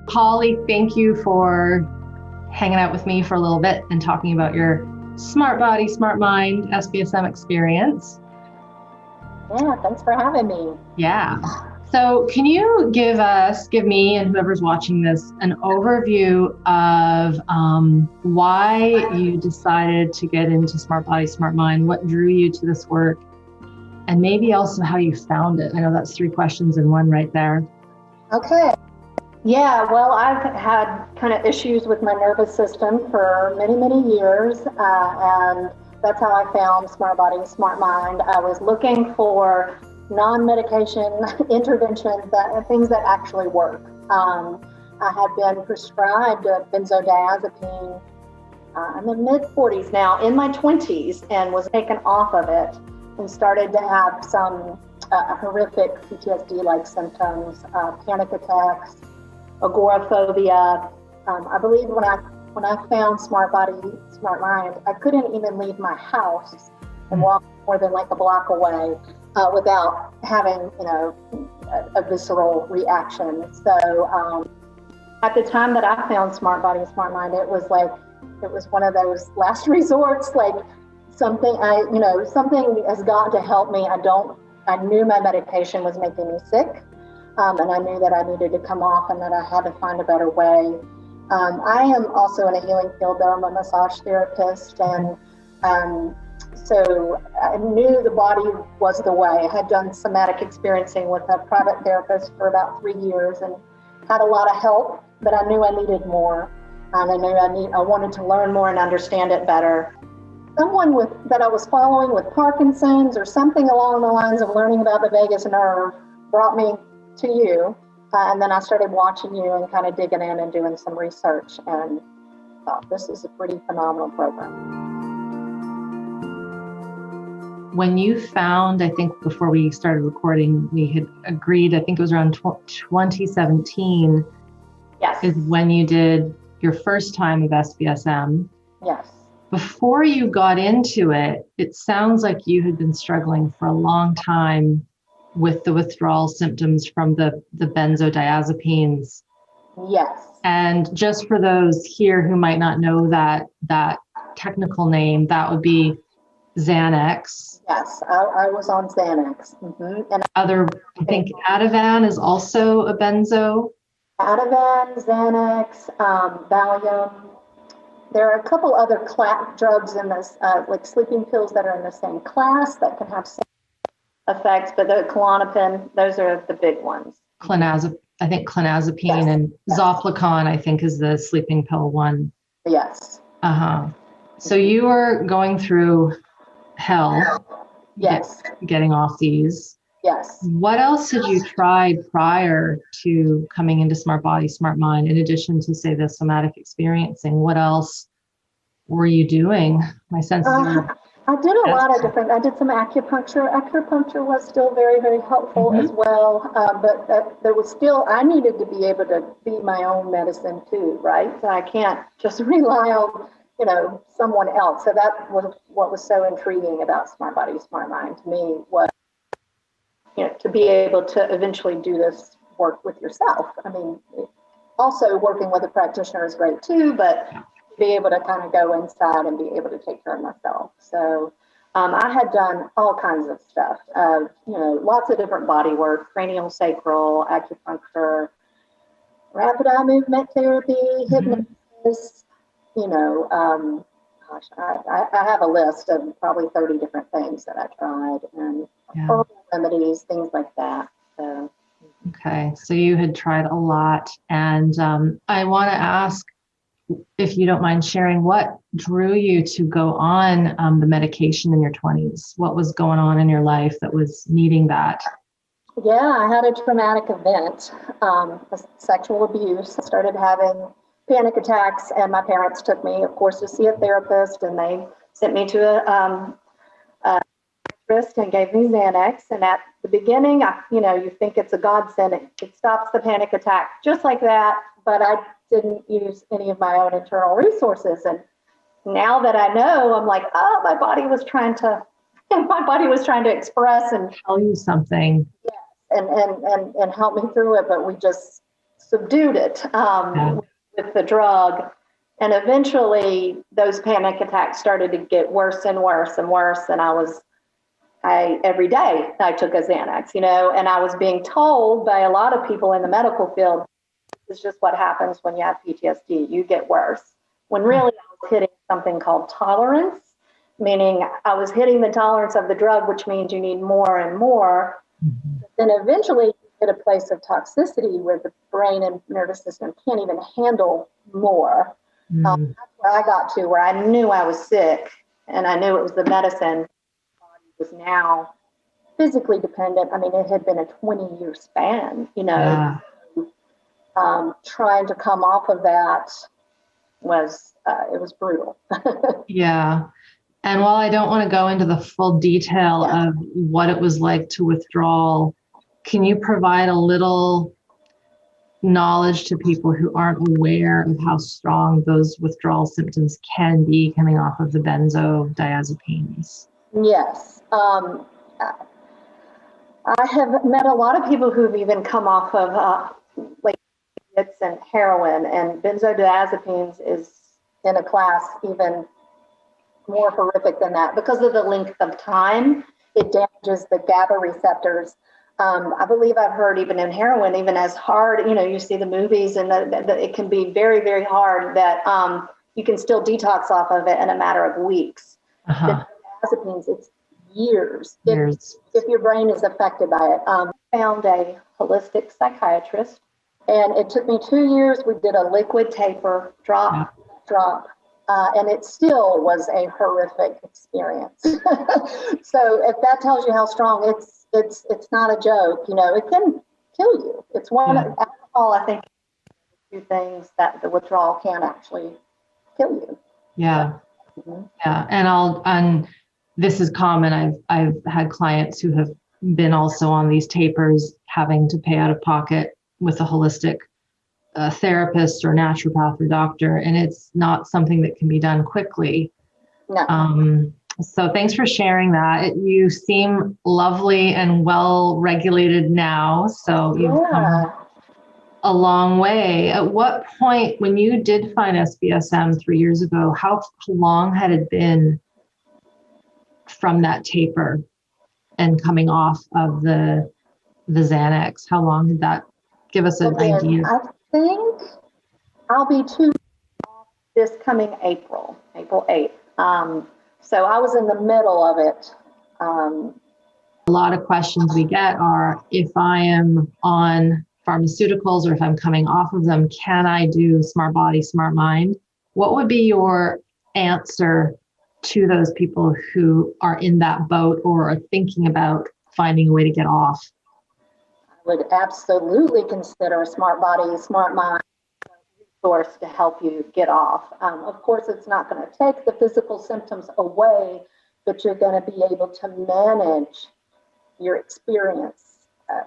Holly, thank you for hanging out with me for a little bit and talking about your SmartBody SmartMind SBSM experience. Yeah, thanks for having me. Yeah. So can you give me and whoever's watching this an overview of why you decided to get into SmartBody SmartMind, what drew you to this work, and maybe also how you found it? I know that's 3 questions in one right there. Okay. Yeah, well, I've had kind of issues with my nervous system for many, many years, and that's how I found SmartBody SmartMind. I was looking for non-medication interventions, things that actually work. I had been prescribed a benzodiazepine in the mid-40s now, in my 20s, and was taken off of it and started to have some horrific PTSD-like symptoms, panic attacks, agoraphobia. I believe when I found SmartBody SmartMind, I couldn't even leave my house and walk more than like a block away without having, a visceral reaction. So at the time that I found SmartBody SmartMind, it was one of those last resorts, like something has got to help me. I knew my medication was making me sick. And I knew that I needed to come off and that I had to find a better way. I am also in a healing field, though. I'm a massage therapist, and so I knew the body was the way. I had done somatic experiencing with a private therapist for about 3 years and had a lot of help, but I knew I needed more. And I knew I wanted to learn more and understand it better. Someone that I was following with Parkinson's or something along the lines of learning about the vagus nerve brought me to you, and then I started watching you and kind of digging in and doing some research, and thought this is a pretty phenomenal program. When you found, I think before we started recording, we had agreed, I think it was around 2017, yes, is when you did your first time of SBSM. Yes. Before you got into it, it sounds like you had been struggling for a long time with the withdrawal symptoms from the benzodiazepines. Yes. And just for those here who might not know that technical name, that would be Xanax. Yes, I was on Xanax. Mm-hmm. And I think ativan is also a benzo. Ativan, Xanax, valium. There are a couple other drugs in this, like sleeping pills that are in the same class that can have effects, but the Klonopin, those are the big ones. I think clonazepine, yes, and Zoflocon, I think, is the sleeping pill one. Yes. So you were going through hell. Yes. Getting off these. Yes. What else had you tried prior to coming into SmartBody SmartMind, in addition to, say, the somatic experiencing? What else were you doing? My sense is I did a lot of different, I did some acupuncture. Acupuncture was still very, very helpful as well. But there was still, I needed to be able to be my own medicine too, right? So I can't just rely on, someone else. So that was what was so intriguing about SmartBody SmartMind to me, was, to be able to eventually do this work with yourself. I mean, also working with a practitioner is great too, but be able to kind of go inside and be able to take care of myself. So I had done all kinds of stuff, lots of different body work, cranial sacral, acupuncture, rapid eye movement therapy, hypnosis, I have a list of probably 30 different things that I tried, and herbal remedies, things like that. So. Okay, so you had tried a lot, and I want to ask, if you don't mind sharing, what drew you to go on the medication in your 20s? What was going on in your life that was needing that? Yeah, I had a traumatic event, sexual abuse. I started having panic attacks, and my parents took me, of course, to see a therapist, and they sent me to a therapist and gave me Xanax. And at the beginning, you think it's a godsend. It stops the panic attack just like that, but I didn't use any of my own internal resources. And now that I know, I'm like, oh, my body was trying to express and tell you something. Yes, and help me through it. But we just subdued it with the drug. And eventually those panic attacks started to get worse and worse and worse. And every day I took a Xanax, and I was being told by a lot of people in the medical field, this is just what happens when you have PTSD, you get worse. When really I was hitting something called tolerance, meaning I was hitting the tolerance of the drug, which means you need more and more. Mm-hmm. Then eventually you hit a place of toxicity where the brain and nervous system can't even handle more. Mm-hmm. That's where I got to, where I knew I was sick and I knew it was the medicine. My body was now physically dependent. I mean, it had been a 20-year span, Yeah. Trying to come off of that was brutal. Yeah. And while I don't want to go into the full detail of what it was like to withdrawal, can you provide a little knowledge to people who aren't aware of how strong those withdrawal symptoms can be coming off of the benzodiazepines? Yes. I have met a lot of people who've even come off of and heroin, and benzodiazepines is in a class even more horrific than that because of the length of time it damages the GABA receptors. I believe I've heard even in heroin, even as hard, you see the movies and it can be very, very hard that you can still detox off of it in a matter of weeks. Benzodiazepines, it's years. If your brain is affected by it. I found a holistic psychiatrist, and it took me 2 years. We did a liquid taper, drop. And it still was a horrific experience. So if that tells you how strong it's not a joke, it can kill you. It's one of alcohol, I think, two things that the withdrawal can actually kill you. Yeah. Mm-hmm. Yeah. And this is common. I've had clients who have been also on these tapers having to pay out of pocket with a holistic therapist or naturopath or doctor, and it's not something that can be done quickly. No. So thanks for sharing that. You seem lovely and well regulated now, so you've come a long way. At what point, when you did find SBSM 3 years ago, how long had it been from that taper and coming off of the Xanax? How long did that give us an idea? I think I'll be 2 years off this coming April 8th. So I was in the middle of it. A lot of questions we get are, if I am on pharmaceuticals or if I'm coming off of them, can I do SmartBody SmartMind? What would be your answer to those people who are in that boat or are thinking about finding a way to get off? I would absolutely consider SmartBody SmartMind resource to help you get off. Of course, it's not going to take the physical symptoms away, but you're going to be able to manage your experience,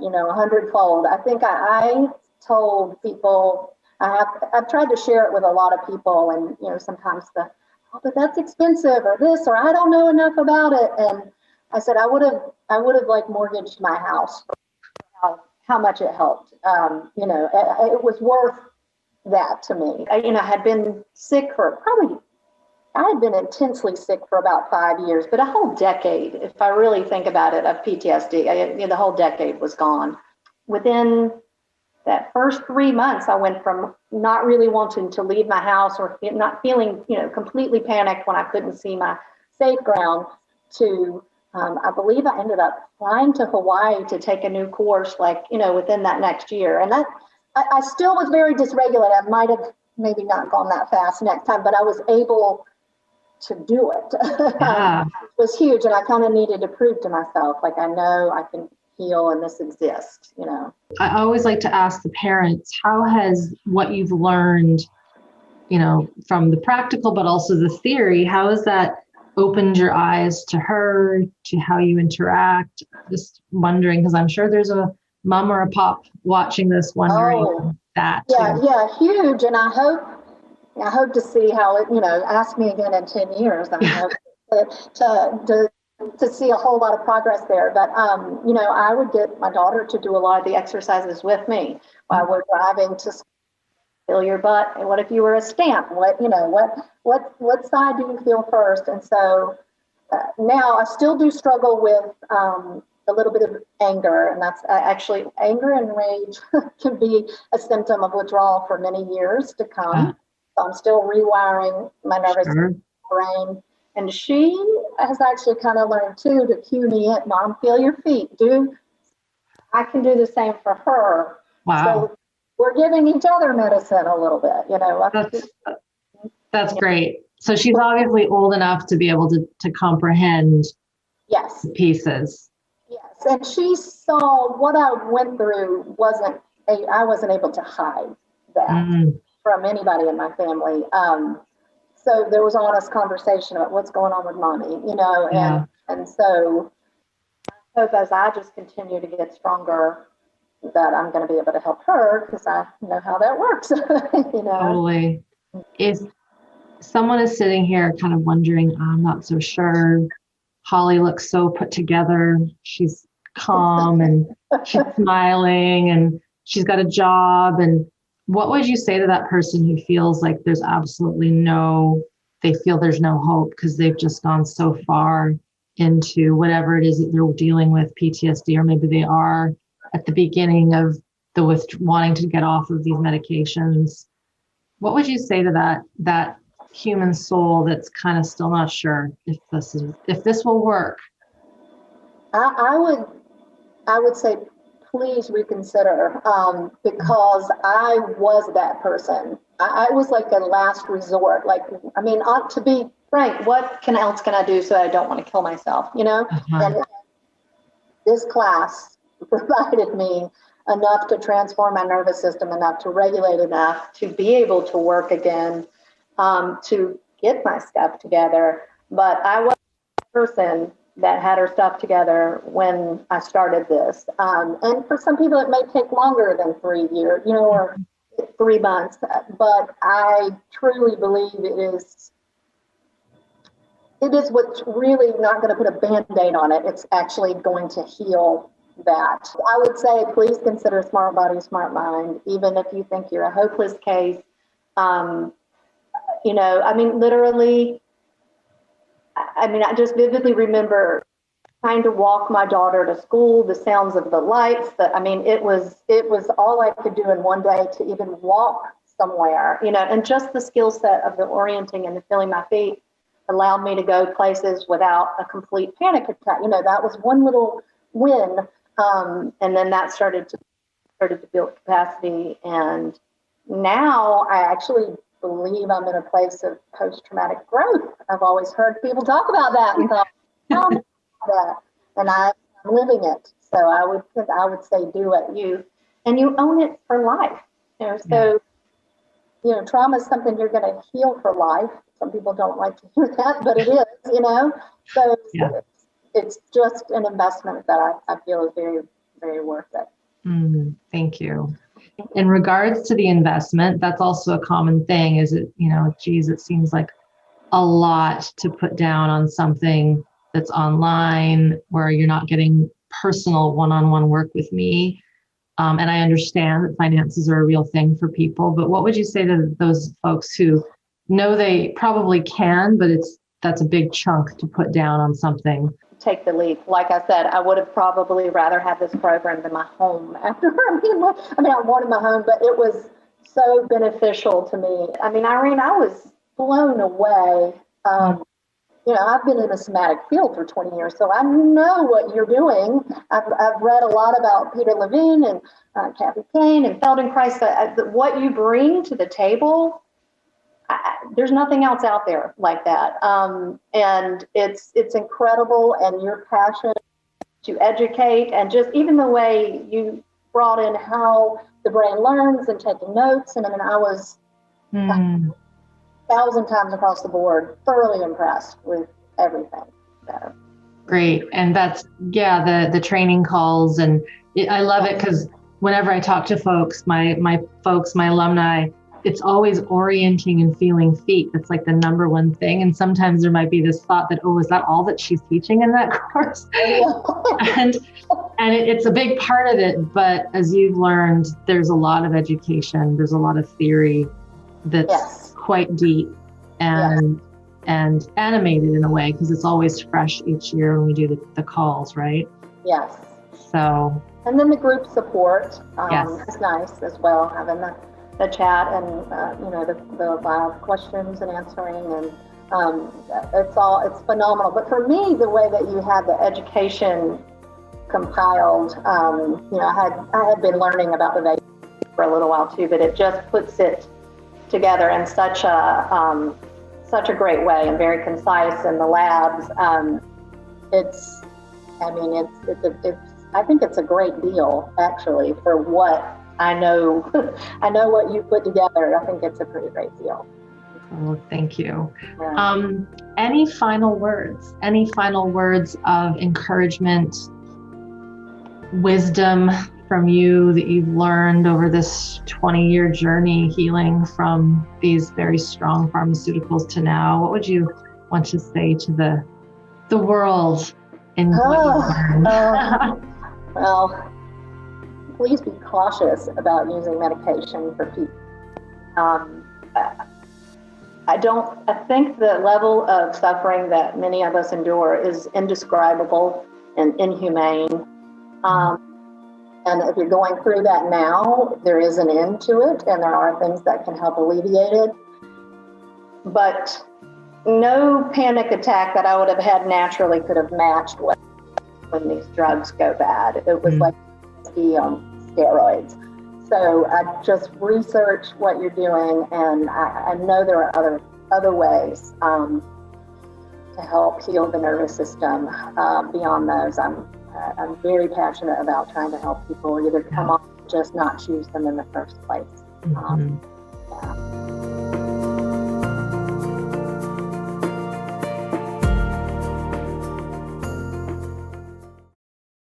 100-fold. I think I told people, I've tried to share it with a lot of people, and sometimes but that's expensive, or this, or I don't know enough about it. And I said I would have like mortgaged my house for how much it helped. It was worth that to me. I had been sick I had been intensely sick for about 5 years, but a whole decade, if I really think about it, of PTSD, the whole decade was gone. Within that first 3 months, I went from not really wanting to leave my house or not feeling, completely panicked when I couldn't see my safe ground to, I believe I ended up flying to Hawaii to take a new course, within that next year. And that, I still was very dysregulated. I might have maybe not gone that fast next time, but I was able to do it. Yeah. It was huge. And I kind of needed to prove to myself, I know I can heal and this exists, I always like to ask the parents, how has what you've learned, from the practical, but also the theory, how has that opened your eyes to her, to how you interact? Just wondering, because I'm sure there's a mom or a pop watching this wondering that too. Yeah, huge. And I hope to see how it, ask me again in 10 years. I hope to to see a whole lot of progress there. But, I would get my daughter to do a lot of the exercises with me while we're driving to feel your butt. And what if you were a stamp? What side do you feel first? And so now I still do struggle with a little bit of anger, and that's actually anger and rage can be a symptom of withdrawal for many years to come. So I'm still rewiring my nervous brain. And she has actually kind of learned too to cue me in. Mom, feel your feet. I can do the same for her. Wow. So we're giving each other medicine a little bit, That's great. So she's obviously old enough to be able to comprehend yes. pieces. Yes. And she saw what I went through I wasn't able to hide that from anybody in my family. So there was honest conversation about what's going on with mommy, and so I hope as I just continue to get stronger that I'm going to be able to help her because I know how that works. Totally. If someone is sitting here kind of wondering, I'm not so sure, Holly looks so put together. She's calm and she's smiling and she's got a job. And what would you say to that person who feels like there's absolutely they feel there's no hope because they've just gone so far into whatever it is that they're dealing with, PTSD, or maybe they are at the beginning of wanting to get off of these medications? What would you say to that human soul that's kind of still not sure if this will work? I would say, please reconsider, because I was that person. I was like a last resort. To be frank, what else can I do so that I don't want to kill myself, And this class provided me enough to transform my nervous system, enough to regulate enough to be able to work again, to get my stuff together. But I was a person that had her stuff together when I started this. And for some people, it may take longer than 3 years, or 3 months. But I truly believe it is what's really not going to put a Band-Aid on it. It's actually going to heal that. I would say, please consider SmartBody SmartMind, even if you think you're a hopeless case. Literally, I just vividly remember trying to walk my daughter to school, the sounds of the lights, it was all I could do in one day to even walk somewhere, and just the skill set of the orienting and the feeling my feet allowed me to go places without a complete panic attack. That was one little win. And then that started to build capacity. And now I actually believe I'm in a place of post-traumatic growth. I've always heard people talk about that and thought, that, and I'm living it. So I would say do it. You own it for life. Trauma is something you're going to heal for life. Some people don't like to hear that, but it is, So it's just an investment that I feel is very, very worth it. Thank you. In regards to the investment, that's also a common thing. Is it, it seems like a lot to put down on something that's online where you're not getting personal one-on-one work with me. And I understand that finances are a real thing for people, but what would you say to those folks who know they probably can, but that's a big chunk to put down on something? Take the leap. Like I said, I would have probably rather had this program than my home after. I wanted my home, but it was so beneficial to me. Irene, I was blown away. I've been in the somatic field for 20 years, so I know what you're doing. I've read a lot about Peter Levine and Kathy Kane and Feldenkrais. What you bring to the table, there's nothing else out there like that. And it's incredible, and your passion to educate, and just even the way you brought in how the brain learns and taking notes. And I was 1,000 times across the board, thoroughly impressed with everything. So. Great. And that's, the training calls. And I love it because whenever I talk to folks, my alumni, it's always orienting and feeling feet. That's like the number one thing. And sometimes there might be this thought that, oh, is that all that she's teaching in that course? and it's a big part of it. But as you've learned, there's a lot of education. There's a lot of theory that's quite deep and animated in a way, because it's always fresh each year when we do the calls, right? Yes. So. And then the group support is nice as well, having the chat and the live questions and answering, and it's phenomenal. But for me, the way that you had the education compiled, I had been learning about the vagus for a little while too, but it just puts it together in such a great way and very concise. In the labs, I think it's a great deal actually for what I know. I know what you put together. I think it's a pretty great deal. Oh, thank you. Yeah. Any final words? Any final words of encouragement, wisdom from you that you've learned over this 20-year journey healing from these very strong pharmaceuticals to now? What would you want to say to the world in what you've learned? Well, please be cautious about using medication for people. I think the level of suffering that many of us endure is indescribable and inhumane. And if you're going through that now, there is an end to it, and there are things that can help alleviate it. But no panic attack that I would have had naturally could have matched when these drugs go bad. It was like PTSD on steroids. So I just research what you're doing, and I know there are other ways to help heal the nervous system beyond those. I'm very passionate about trying to help people either come off or just not choose them in the first place.